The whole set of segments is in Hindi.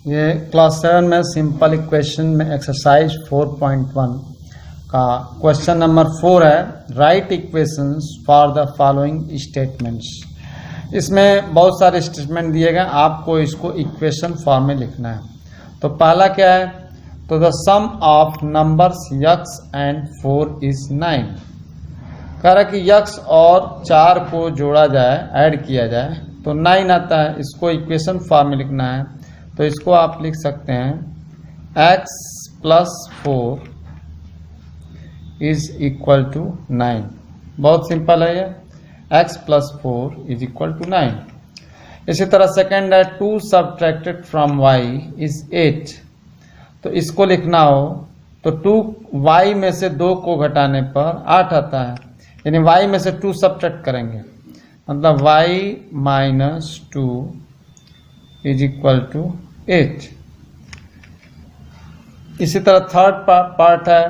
ये क्लास 7 में सिंपल इक्वेशन में एक्सरसाइज 4.1 का क्वेश्चन नंबर 4 है, right equations for the following statements. इसमें बहुत सारे स्टेटमेंट दिए गए, आपको इसको इक्वेशन फॉर्म में लिखना है। तो पहला क्या है, तो the sum of numbers x and 4 is 9। कह रहा कि x और 4 को जोड़ा जाए, ऐड किया जाए तो 9 आता है। इसको इक्वेशन फॉर्म में लिखना है, तो इसको आप लिख सकते हैं x plus 4 is equal to 9। बहुत सिंपल है ये, x plus 4 is equal to 9। इसी तरह सेकेंड है 2 सब्ट्रैक्टेड फ्रॉम y इज 8। तो इसको लिखना हो तो 2y में से 2 को घटाने पर 8 आता है, यानी y में से 2 सब्ट्रैक्ट करेंगे, मतलब y minus 2 is equal to 8। इसी तरह थर्ड पार्ट है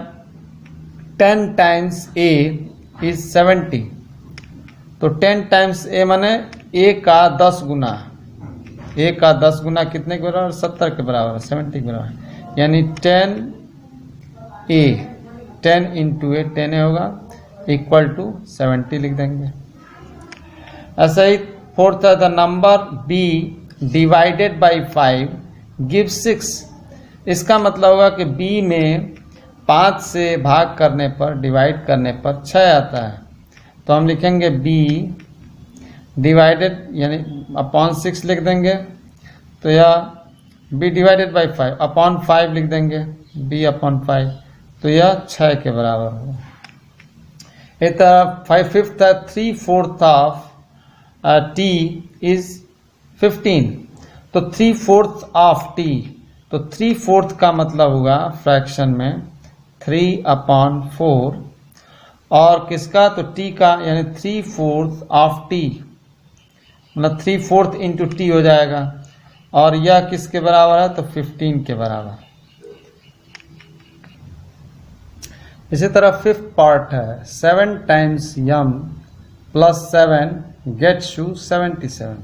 10 टाइम्स a इज 70। तो 10 टाइम्स a माने a का 10 गुना, a का 10 गुना कितने के बराबर, 70 के बराबर, 70 के बराबर, यानी 10 इंटू a 10 होगा इक्वल टू 70 लिख देंगे। ऐसा ही फोर्थ है the number b divided by 5 give 6। इसका मतलब होगा कि b में 5 से भाग करने पर, डिवाइड करने पर 6 आता है। तो हम लिखेंगे b डिवाइडेड यानी अपॉन 6 लिख देंगे, तो यह b डिवाइडेड बाई 5 अपॉन 5 लिख देंगे, b अपॉन 5, तो यह 6 के बराबर होगा। फिफ्थ है 3/4 ऑफ t इज 15। तो 3/4 ऑफ t, तो 3/4 का मतलब होगा फ्रैक्शन में 3/4 और किसका, तो t का, यानी 3/4 ऑफ t मतलब 3/4 इंटू टी हो जाएगा, और यह किसके बराबर है, तो 15 के बराबर। इसी तरह फिफ्थ पार्ट है 7 times m plus 7 gets to 77।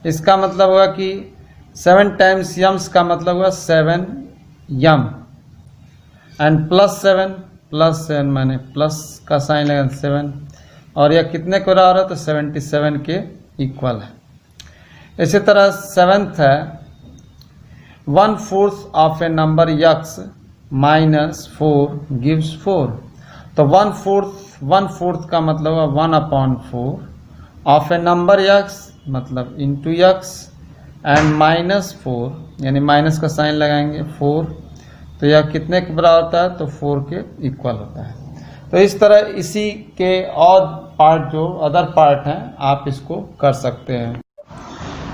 इसका मतलब होगा कि 7 टाइम्स यम्स का मतलब होगा 7 यम एंड प्लस 7 माने प्लस का साइन लगा 7, और यह कितने के बराबर है, तो 77 के इक्वल है। इसी तरह सेवेंथ है 1/4 of a number x minus 4 gives 4। तो 1/4 का मतलब होगा 1/4 ऑफ ए नंबर x मतलब इंटू x एंड माइनस 4 यानी माइनस का साइन लगाएंगे 4, तो यह कितने के बराबर होता है, तो 4 के इक्वल होता है। तो इस तरह इसी के और पार्ट जो अदर पार्ट हैं आप इसको कर सकते हैं।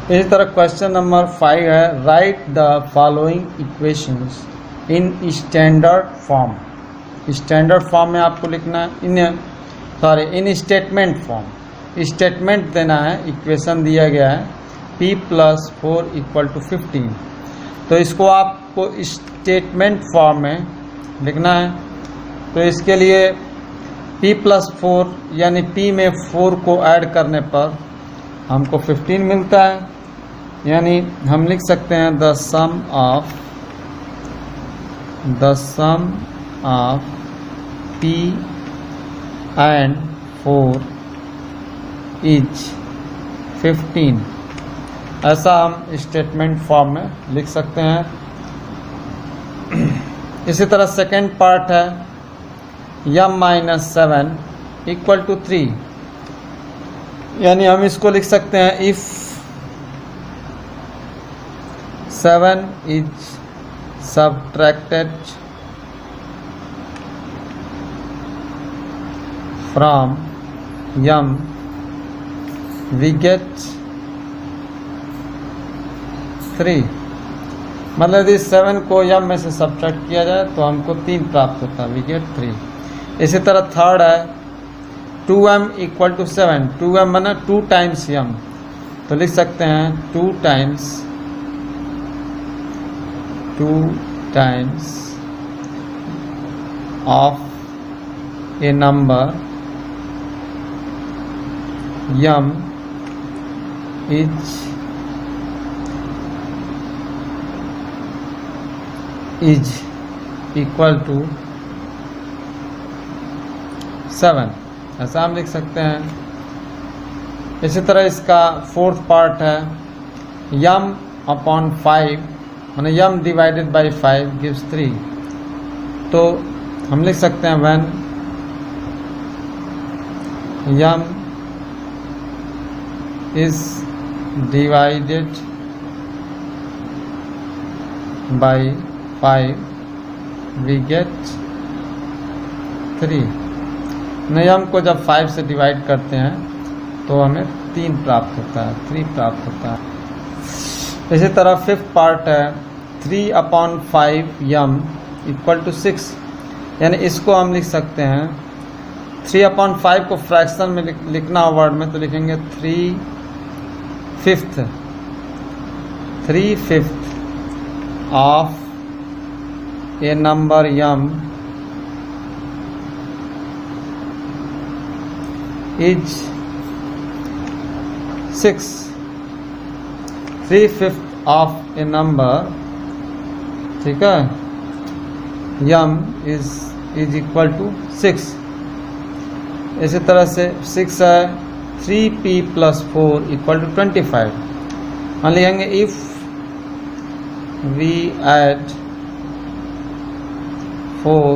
इसी तरह क्वेश्चन नंबर 5 है right the following equations in standard form. Standard form में आपको लिखना है, इन स्टेटमेंट फॉर्म। स्टेटमेंट देना है, इक्वेशन दिया गया है p प्लस 4 इक्वल टू 15। तो इसको आपको स्टेटमेंट फॉर्म में लिखना है। तो इसके लिए p प्लस 4 यानी p में 4 को ऐड करने पर हमको 15 मिलता है, यानी हम लिख सकते हैं the sum of p and 4 is 15। ऐसा हम स्टेटमेंट फॉर्म में लिख सकते हैं। इसी तरह सेकेंड पार्ट है m माइनस 7 इक्वल टू 3, यानी हम इसको लिख सकते हैं if 7 is subtracted from m we get 3। मतलब यदि 7 को m में से सब्ट्रैक्ट किया जाए तो हमको 3 प्राप्त होता है, वी गेट 3। इसी तरह थर्ड है 2m इक्वल टू 7। 2m माना 2 टाइम्स m, तो लिख सकते हैं 2 times of a number m is is equal to 7, ऐसा हम लिख सकते हैं। इसी तरह इसका फोर्थ पार्ट है यम अपॉन 5, माने यम डिवाइडेड बाई 5 गिव्स 3। तो हम लिख सकते हैं when m is divided by 5 we get 3। M को जब 5 से डिवाइड करते हैं तो हमें 3 प्राप्त होता है, 3 प्राप्त होता है। इसी तरह फिफ्थ पार्ट है 3/5 यम इक्वल टू 6, यानी इसको हम लिख सकते हैं 3/5 को फ्रैक्शन में लिखना हो वर्ड में तो लिखेंगे 3/5 of a number m is 6। 3/5 of a number, ठीक है, यम इज इक्वल टू 6। इसी तरह से 6 है 3p + 4 इक्वल टू 25। हम लिखेंगे if we add 4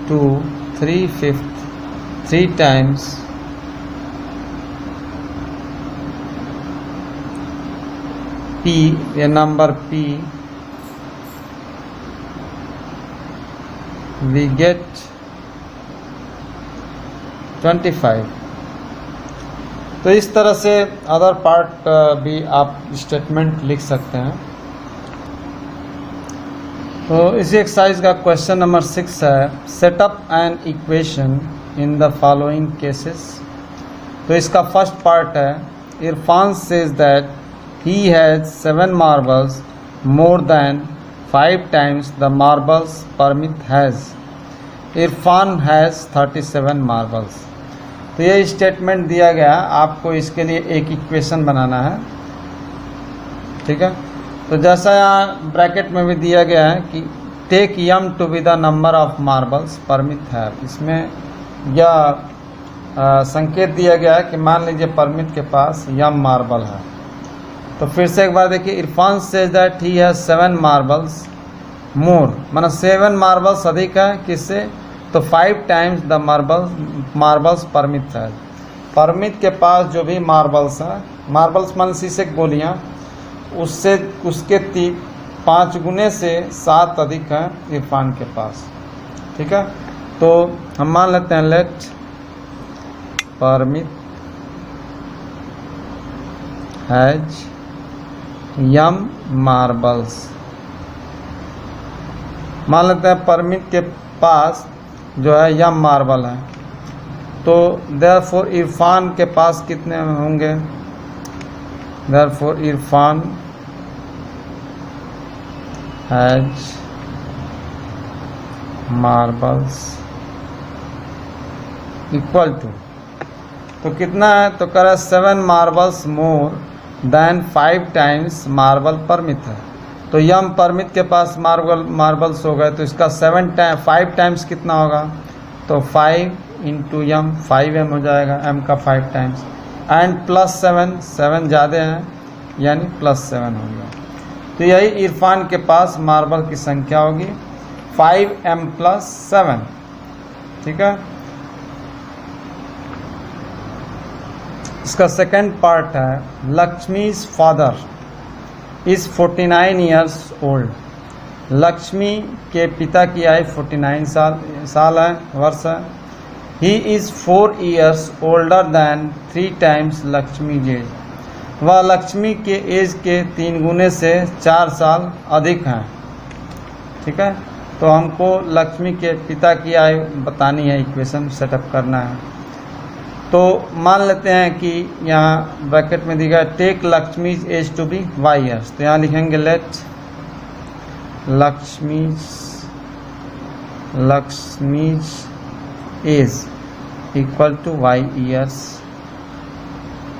to 3/5 3 times p, a number p, we get 25। तो इस तरह से अदर पार्ट भी आप स्टेटमेंट लिख सकते हैं। तो इसी एक्सरसाइज का क्वेश्चन नंबर 6 है setup an equation in the following cases. तो इसका फर्स्ट पार्ट है Irfan says that he has 7 marbles more than 5 times the marbles Parmit has. Irfan has 37 marbles। तो ये स्टेटमेंट दिया गया, आपको इसके लिए एक इक्वेशन बनाना है, ठीक है। तो जैसा यहाँ ब्रैकेट में भी दिया गया है कि take m to be the number of marbles Parmit है, इसमें यह संकेत दिया गया है कि मान लीजिए परमिट के पास यम मार्बल है। तो फिर से एक बार देखिए Irfan says that he has 7 marbles more, माना 7 मार्बल्स अधिक है किससे, तो 5 टाइम्स द मार्बल्स परमिट है। परमिट के पास जो भी मार्बल्स हैं, मार्बल्स मान शीशे की गोलियाँ, उससे उसके 5 गुने से 7 अधिक हैं इरफान के पास, ठीक है। तो हम मान लेते हैं let Parmit has m marbles, मान लेते हैं परमिट के पास जो है यम मार्बल है। तो देयरफॉर इरफान के पास कितने होंगे, therefore Irfan has marbles equal to, तो कितना है, तो कह रहा है 7 marbles more than 5 times marble Parmit है। तो यम परमिट के पास मार्बल्स हो गए, तो इसका 5 टाइम्स कितना होगा, तो 5 इंटू यम 5m हो जाएगा, m का 5 टाइम्स, एंड प्लस 7 ज़्यादा हैं यानी +7 हो गया। तो यही इरफान के पास मार्बल की संख्या होगी 5m + 7, ठीक है। इसका सेकंड पार्ट है Lakshmi's father is 49 years old. Lakshmi के पिता की आयु 49 साल है, वर्ष है। He is 4 years older than 3 times Lakshmi age. वह लक्ष्मी के एज के 3 गुने से 4 साल अधिक हैं, ठीक है। तो हमको लक्ष्मी के पिता की आयु बतानी है, इक्वेशन सेटअप करना है। तो मान लेते हैं कि यहाँ ब्रैकेट में दिया take Lakshmi's age to be y years. तो यहाँ लिखेंगे let Lakshmi's age equal to y years,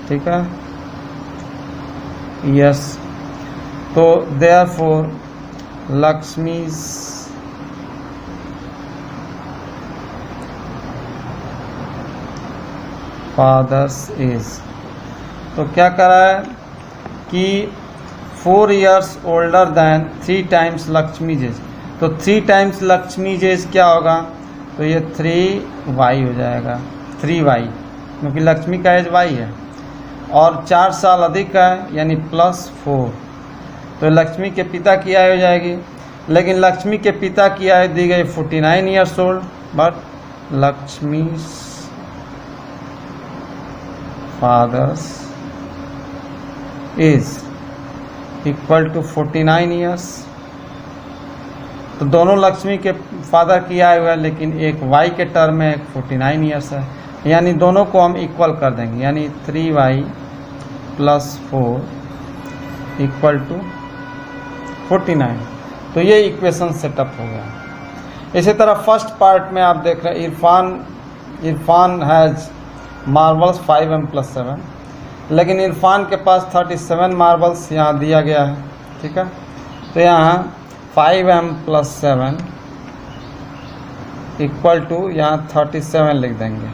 ठीक है, ईयर्स। तो देयरफॉर लक्ष्मी's father's age। तो क्या करा है कि 4 years older than 3 times लक्ष्मी's age। तो 3 times लक्ष्मी's age क्या होगा, तो ये 3y हो जाएगा, 3y, क्योंकि लक्ष्मी का एज y है और 4 साल अधिक है यानी +4। तो लक्ष्मी के पिता की आयु हो जाएगी, लेकिन लक्ष्मी के पिता की आयु दी गई 49 years old, but Lakshmi's father's age equal to 49 years। तो दोनों लक्ष्मी के फादर की आयु है, लेकिन एक y के टर्म में एक 49 years है, यानी दोनों को हम इक्वल कर देंगे, यानी 3y + 4 इक्वल टू 49। तो ये इक्वेशन सेटअप हो गया। इसी तरह फर्स्ट पार्ट में आप देख रहे हैं इरफान हैज़ मार्बल्स 5m+7, लेकिन इरफान के पास 37 मार्बल्स यहाँ दिया गया है, ठीक है। तो यहाँ 5m+7 इक्वल टू यहाँ 37 लिख देंगे,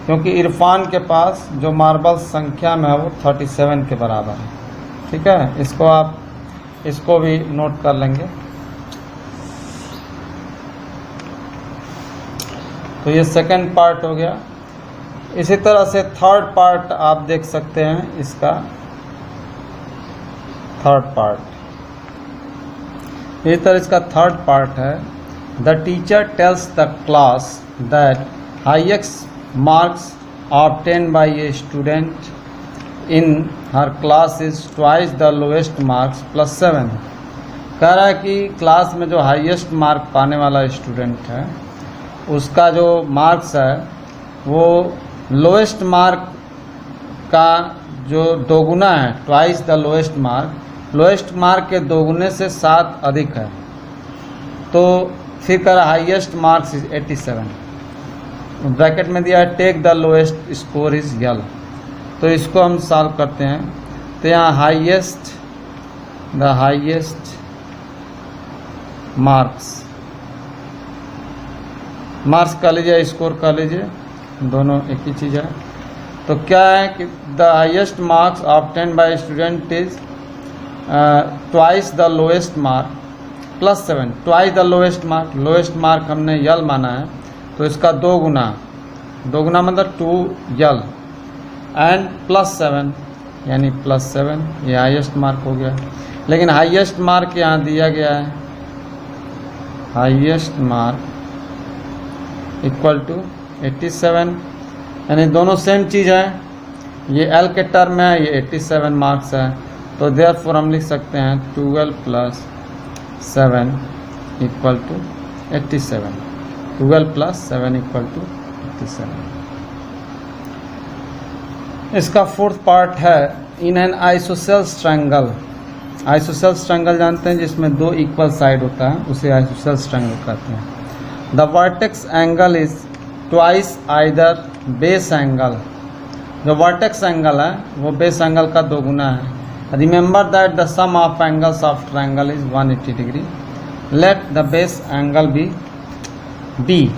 क्योंकि इरफान के पास जो मार्बल्स संख्या में है वो 37 के बराबर है, ठीक है। इसको आप इसको भी नोट कर लेंगे। तो ये सेकंड पार्ट हो गया। इसी तरह से थर्ड पार्ट आप देख सकते हैं, इसका थर्ड पार्ट, इसी तरह इसका थर्ड पार्ट है। The teacher tells the class that highest marks obtain bye a student in her class is twice the lowest marks +7। कह रहा है कि क्लास में जो हाईएस्ट मार्क पाने वाला स्टूडेंट है उसका जो मार्क्स है वो लोएस्ट मार्क का जो दोगुना है, twice the lowest mark, lowest mark के दोगुने से 7 अधिक है। तो फिर कर हाईएस्ट मार्क्स इज 87, ब्रैकेट में दिया है take the lowest score is यल। तो इसको हम सॉल्व करते हैं। तो यहाँ द हाईएस्ट मार्क्स कर लीजिए, स्कोर कर लीजिए, दोनों एक ही चीज़ है। तो क्या है कि the highest marks obtain bye student is twice the lowest mark +7, twice the lowest mark हमने यल माना है, तो इसका दोगुना मतलब 2l एंड +7 यानी +7, ये हाईएस्ट मार्क हो गया। लेकिन हाईएस्ट मार्क यहाँ दिया गया है, हाईएस्ट मार्क इक्वल टू 87, यानी दोनों सेम चीज़ है। ये L के टर्म में है, ये 87 मार्क्स है। तो देयरफॉर हम लिख सकते हैं 12 + 7 इक्वल टू 87, 12 + 7 इक्वल टू 87। इसका फोर्थ पार्ट है in an isosceles triangle. Isosceles triangle जानते हैं, जिसमें 2 इक्वल साइड होता है, उसे आइसोसेल्स ट्रायंगल कहते हैं। The vertex angle is twice either base angle. जो वर्टेक्स एंगल है वो बेस एंगल का दोगुना है। Remember that the sum of angles of triangle is 180 degree. Let the base angle be b,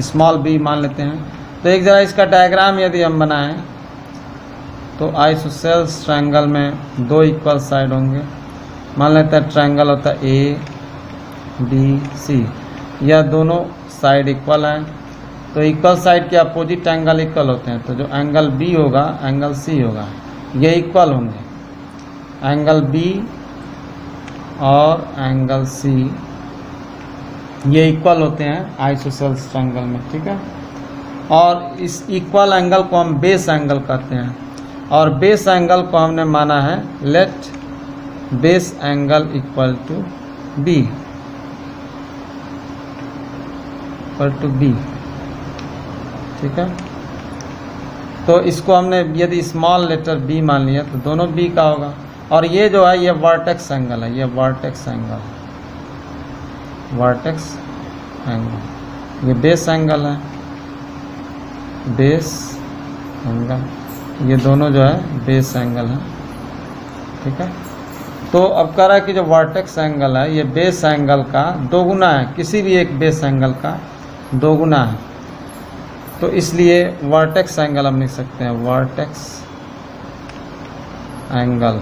small b मान लेते हैं। तो एक जरा इसका डायग्राम यदि हम बनाएं तो आइसोसेल्स ट्रायंगल में 2 इक्वल साइड होंगे। मान लेते हैं ट्रायंगल होता है ABC, यह दोनों साइड इक्वल हैं। तो इक्वल साइड के अपोजिट एंगल इक्वल होते हैं। तो जो एंगल B होगा, एंगल C होगा, ये इक्वल होंगे। एंगल B और एंगल C ये इक्वल होते हैं आइसोसेल्स ट्रायंगल में, ठीक है। और इस इक्वल एंगल को हम बेस एंगल कहते हैं। और बेस एंगल को हमने माना है let base angle equal to B, ठीक है। तो इसको हमने यदि स्मॉल लेटर b मान लिया तो दोनों b का होगा। और ये जो है ये वर्टेक्स एंगल है, ये वर्टेक्स एंगल, ये बेस एंगल है, बेस एंगल, ये दोनों जो है बेस एंगल है, ठीक है। तो अब कह रहा है कि जो वर्टेक्स एंगल है ये बेस एंगल का दोगुना है, किसी भी एक बेस एंगल का दोगुना है। तो इसलिए वर्टेक्स एंगल हम लिख सकते हैं, वर्टेक्स एंगल,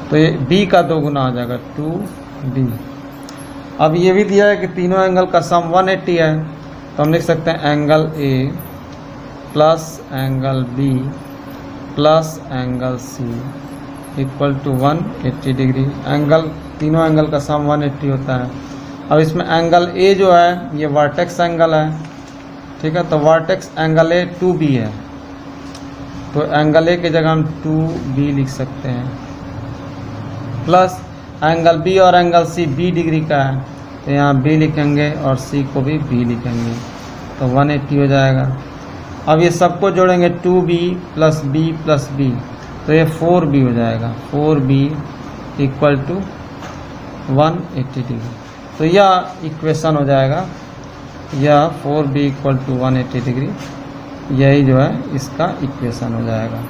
तो ये बी का दोगुना हो जाएगा 2b। अब ये भी दिया है कि तीनों एंगल का सम 180 है, तो हम लिख सकते हैं angle a plus angle b plus angle c equal to 180 degree. Angle, तीनों एंगल का सम 180 होता है। अब इसमें एंगल ए जो है ये वर्टेक्स एंगल है, ठीक है, तो वर्टेक्स एंगल ए 2b है, तो एंगल ए की जगह हम 2b लिख सकते हैं, प्लस एंगल बी और एंगल सी b डिग्री का है, तो यहाँ b लिखेंगे और c को भी b लिखेंगे, तो 180 हो जाएगा। अब ये सबको जोड़ेंगे 2b plus b plus b, तो ये 4b हो जाएगा, 4b इक्वल टू 180 डिग्री। तो यह इक्वेशन हो जाएगा, यह 4b इक्वल टू 180 डिग्री, यही जो है इसका इक्वेशन हो जाएगा।